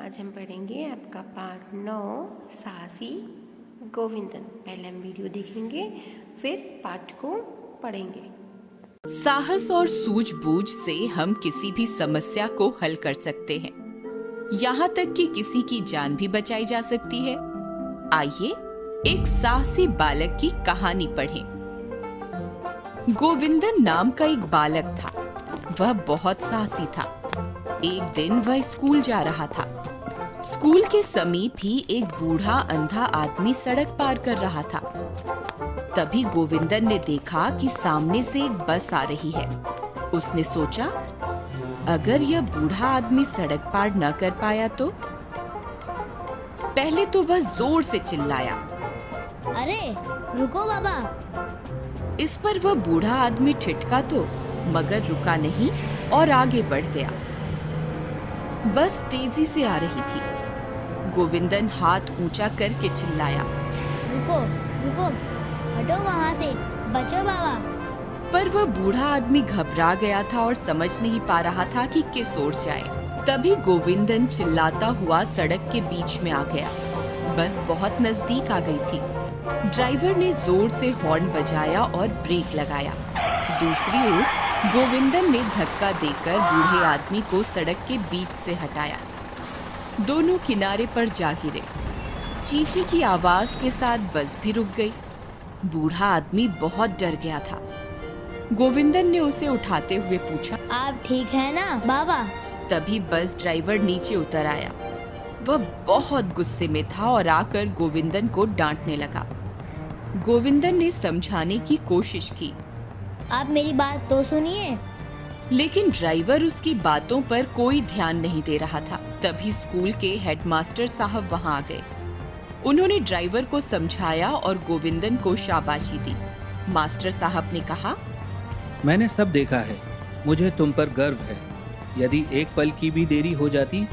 आज हम पढ़ेंगे आपका पाठ 9 साहसी गोविंदन। पहले हम वीडियो देखेंगे, फिर पाठ को पढ़ेंगे। साहस और सूझबूझ से हम किसी भी समस्या को हल कर सकते हैं, यहाँ तक कि किसी की जान भी बचाई जा सकती है। आइए एक साहसी बालक की कहानी पढ़ें। गोविंदन नाम का एक बालक था। वह बहुत साहसी था। एक दिन वह स्कूल जा रहा था। स्कूल के समीप ही एक बूढ़ा अंधा आदमी सड़क पार कर रहा था। तभी गोविंदन ने देखा कि सामने से एक बस आ रही है। उसने सोचा, अगर यह बूढ़ा आदमी सड़क पार न कर पाया तो? पहले तो वह जोर से चिल्लाया, अरे रुको बाबा। इस पर वह बूढ़ा आदमी ठिठका तो, मगर रुका नहीं और आगे बढ़ गया। बस तेजी से आ रही थी। गोविंदन हाथ ऊंचा करके चिल्लाया, रुको रुको, हटो वहाँ से, बचो बाबा। पर वह बूढ़ा आदमी घबरा गया था और समझ नहीं पा रहा था कि किस ओर जाए। तभी गोविंदन चिल्लाता हुआ सड़क के बीच में आ गया। बस बहुत नजदीक आ गई थी। ड्राइवर ने जोर से हॉर्न बजाया और ब्रेक लगाया। दूसरी ओर गोविंदन ने धक्का देकर बूढ़े आदमी को सड़क के बीच से हटाया। दोनों किनारे पर जा गिरे। चींची की आवाज के साथ बस भी रुक गई। बूढ़ा आदमी बहुत डर गया था। गोविंदन ने उसे उठाते हुए पूछा, आप ठीक है ना बाबा? तभी बस ड्राइवर नीचे उतर आया। वह बहुत गुस्से में था और आकर गोविंदन को डांटने लगा। गोविंदन ने समझाने की कोशिश की, आप मेरी बात तो सुनिए। लेकिन ड्राइवर उसकी बातों पर कोई ध्यान नहीं दे रहा था। तभी स्कूल के हेडमास्टर साहब वहां आ गए। उन्होंने ड्राइवर को समझाया और गोविंदन को शाबाशी दी। मास्टर साहब ने कहा, मैंने सब देखा है, मुझे तुम पर गर्व है। यदि एक पल की भी देरी हो जाती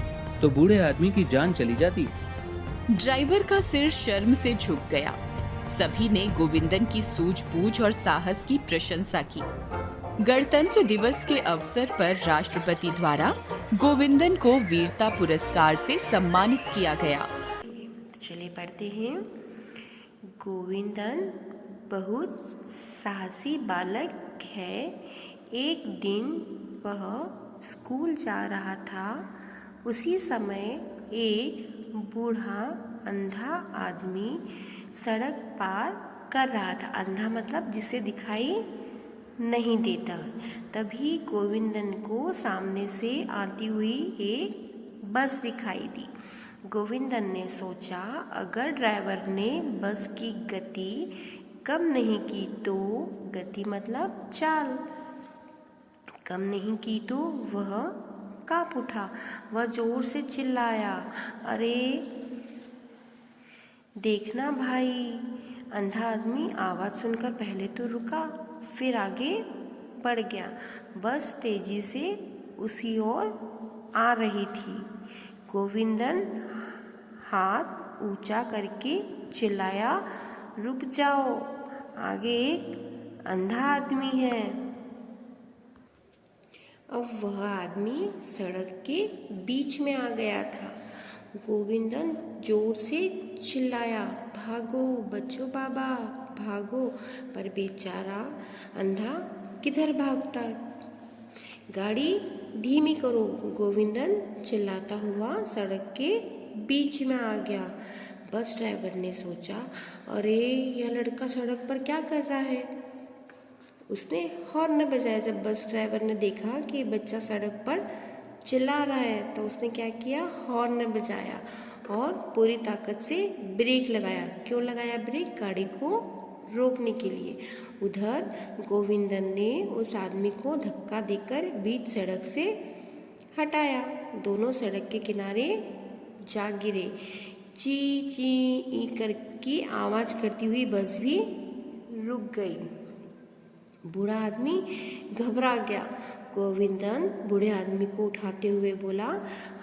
तो बूढ़े आदमी की जान चली जाती। ड्राइवर का सिर शर्म से झुक गया। सभी ने गोविंदन की सूझबूझ और साहस की प्रशंसा की। गणतंत्र दिवस के अवसर पर राष्ट्रपति द्वारा गोविंदन को वीरता पुरस्कार से सम्मानित किया गया। तो चलिए पढ़ते हैं। गोविंदन बहुत साहसी बालक है। एक दिन वह स्कूल जा रहा था। उसी समय एक बूढ़ा अंधा आदमी सड़क पार कर रहा था। अंधा मतलब जिसे दिखाई नहीं देता। तभी गोविंदन को सामने से आती हुई एक बस दिखाई दी। गोविंदन ने सोचा, अगर ड्राइवर ने बस की गति कम नहीं की तो, गति मतलब चाल कम नहीं की तो वह कांप उठा। वह जोर से चिल्लाया, अरे देखना भाई। अंधा आदमी आवाज़ सुनकर पहले तो रुका, फिर आगे बढ़ गया। बस तेजी से उसी ओर आ रही थी। गोविंदन हाथ ऊंचा करके चिल्लाया, रुक जाओ, आगे एक अंधा आदमी है। अब वह आदमी सड़क के बीच में आ गया था। गोविंदन जोर से चिल्लाया, भागो बच्चों बाबा, भागो। पर बेचारा अंधा किधर भागता। गाड़ी धीमी करो। गोविंदन चिल्लाता हुआ सड़क के बीच में आ गया। बस ड्राइवर ने सोचा, अरे यह लड़का सड़क पर क्या कर रहा है। उसने हॉर्न बजाया। जब बस ड्राइवर ने देखा कि बच्चा सड़क पर चिल्ला रहा है तो उसने क्या किया, हॉर्न बजाया और पूरी ताकत से ब्रेक लगाया। क्यों लगाया ब्रेक? गाड़ी को रोकने के लिए। उधर गोविंदन ने उस आदमी को धक्का देकर बीच सड़क से हटाया। दोनों सड़क के किनारे जा गिरे। ची ची ई करके आवाज करती हुई बस भी रुक गई। बूढ़ा आदमी घबरा गया। गोविंदन बूढ़े आदमी को उठाते हुए बोला,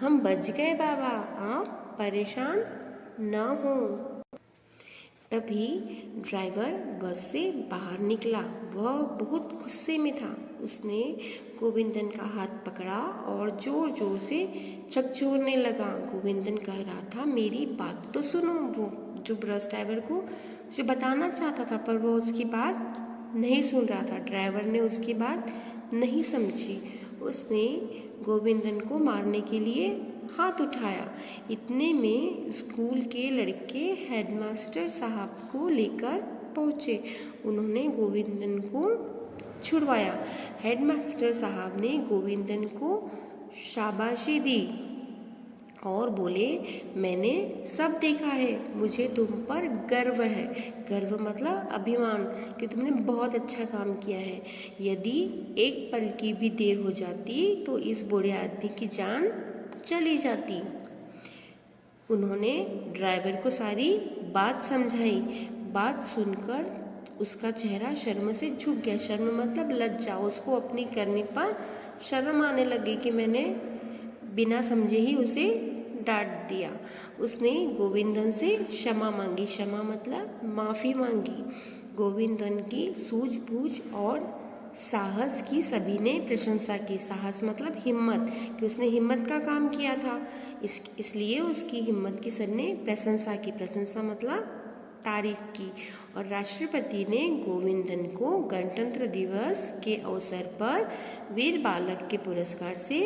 हम बच गए बाबा, आप परेशान न हो। तभी ड्राइवर बस से बाहर निकला। वह बहुत गुस्से में था। उसने गोविंदन का हाथ पकड़ा और जोर जोर से झकझोरने लगा। गोविंदन कह रहा था, मेरी बात तो सुनो। वो जो बस ड्राइवर को उसे बताना चाहता था, पर वो उसकी बात नहीं सुन रहा था। ड्राइवर ने उसकी बात नहीं समझी। उसने गोविंदन को मारने के लिए हाथ उठाया। इतने में स्कूल के लड़के हेडमास्टर साहब को लेकर पहुंचे। उन्होंने गोविंदन को छुड़वाया। हेडमास्टर साहब ने गोविंदन को शाबाशी दी और बोले, मैंने सब देखा है, मुझे तुम पर गर्व है। गर्व मतलब अभिमान कि तुमने बहुत अच्छा काम किया है। यदि एक पल की भी देर हो जाती तो इस बूढ़े आदमी की जान चली जाती। उन्होंने ड्राइवर को सारी बात समझाई। बात सुनकर उसका चेहरा शर्म से झुक गया। शर्म मतलब लज्जा। उसको अपनी करने पर शर्म आने लगी कि मैंने बिना समझे ही उसे डांट दिया। उसने गोविंदन से क्षमा मांगी। क्षमा मतलब माफ़ी मांगी। गोविंदन की सूझबूझ और साहस की सभी ने प्रशंसा की। साहस मतलब हिम्मत, कि उसने हिम्मत का काम किया था, इसलिए उसकी हिम्मत की सबने प्रशंसा की। प्रशंसा मतलब तारीफ की। और राष्ट्रपति ने गोविंदन को गणतंत्र दिवस के अवसर पर वीर बालक के पुरस्कार से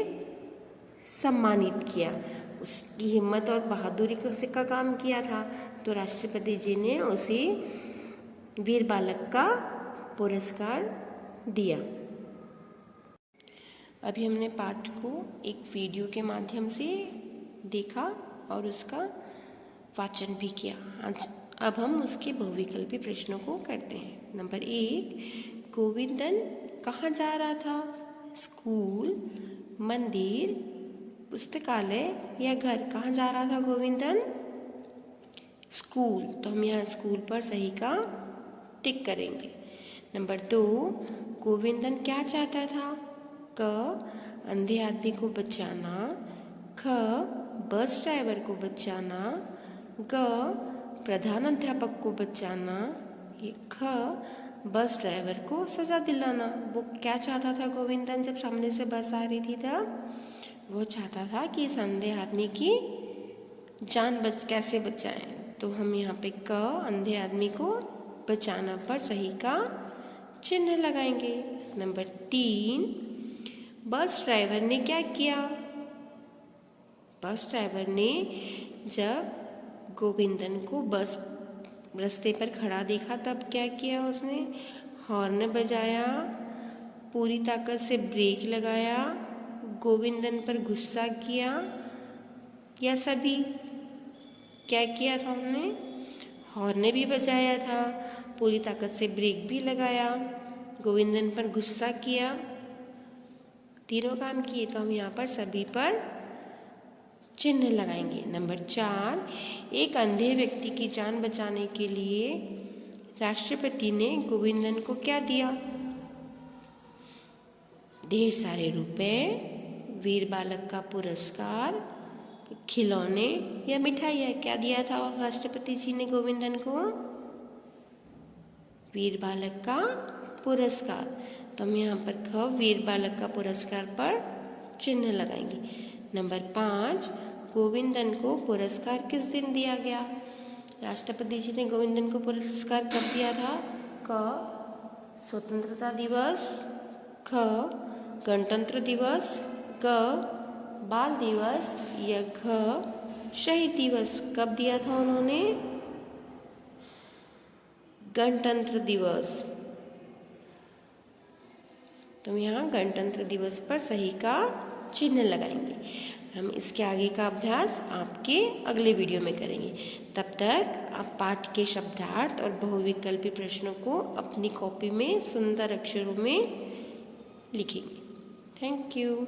सम्मानित किया। उसकी हिम्मत और बहादुरी का काम किया था, तो राष्ट्रपति जी ने उसे वीर बालक का पुरस्कार दिया। अभी हमने पाठ को एक वीडियो के माध्यम से देखा और उसका वाचन भी किया। अब हम उसके बहुविकल्पी प्रश्नों को करते हैं। नंबर 1, गोविंदन कहाँ जा रहा था? स्कूल, मंदिर, पुस्तकालय या घर? कहाँ जा रहा था गोविंदन? स्कूल। तो हम यहाँ स्कूल पर सही का टिक करेंगे। नंबर 2, गोविंदन क्या चाहता था? क, अंधे आदमी को बचाना। ख, बस ड्राइवर को बचाना। ग, प्रधान अध्यापक को बचाना। ख, बस ड्राइवर को सजा दिलाना। वो क्या चाहता था गोविंदन जब सामने से बस आ रही थी तब? वो चाहता था कि इस अंधे आदमी की जान कैसे बचाएं। तो हम यहाँ पे क, अंधे आदमी को बचाना पर सही का चिन्ह लगाएंगे। नंबर 3, बस ड्राइवर ने क्या किया? बस ड्राइवर ने जब गोविंदन को बस रास्ते पर खड़ा देखा तब क्या किया? उसने हॉर्न बजाया, पूरी ताकत से ब्रेक लगाया, गोविंदन पर गुस्सा किया या सभी? क्या किया था हमने? हॉर्न भी बजाया था, पूरी ताकत से ब्रेक भी लगाया, गोविंदन पर गुस्सा किया। तीनों काम किए, तो हम यहाँ पर सभी पर चिन्ह लगाएंगे। नंबर 4, एक अंधे व्यक्ति की जान बचाने के लिए राष्ट्रपति ने गोविंदन को क्या दिया? ढेर सारे रुपए, वीर बालक का पुरस्कार, खिलौने या मिठाइयाँ? क्या दिया था राष्ट्रपति जी ने गोविंदन को? वीर बालक का पुरस्कार। तो हम यहाँ पर ख, वीर बालक का पुरस्कार पर चिन्ह लगाएंगे। नंबर 5, गोविंदन को पुरस्कार किस दिन दिया गया? राष्ट्रपति जी ने गोविंदन को पुरस्कार कब दिया था? क, स्वतंत्रता दिवस। ख, गणतंत्र दिवस। ग, बाल दिवस या घ, शहीद दिवस? कब दिया था उन्होंने? गणतंत्र दिवस। तो यहाँ गणतंत्र दिवस पर सही का चिन्ह लगाएंगे। हम इसके आगे का अभ्यास आपके अगले वीडियो में करेंगे। तब तक आप पाठ के शब्दार्थ और बहुविकल्पी प्रश्नों को अपनी कॉपी में सुंदर अक्षरों में लिखेंगे। Thank you.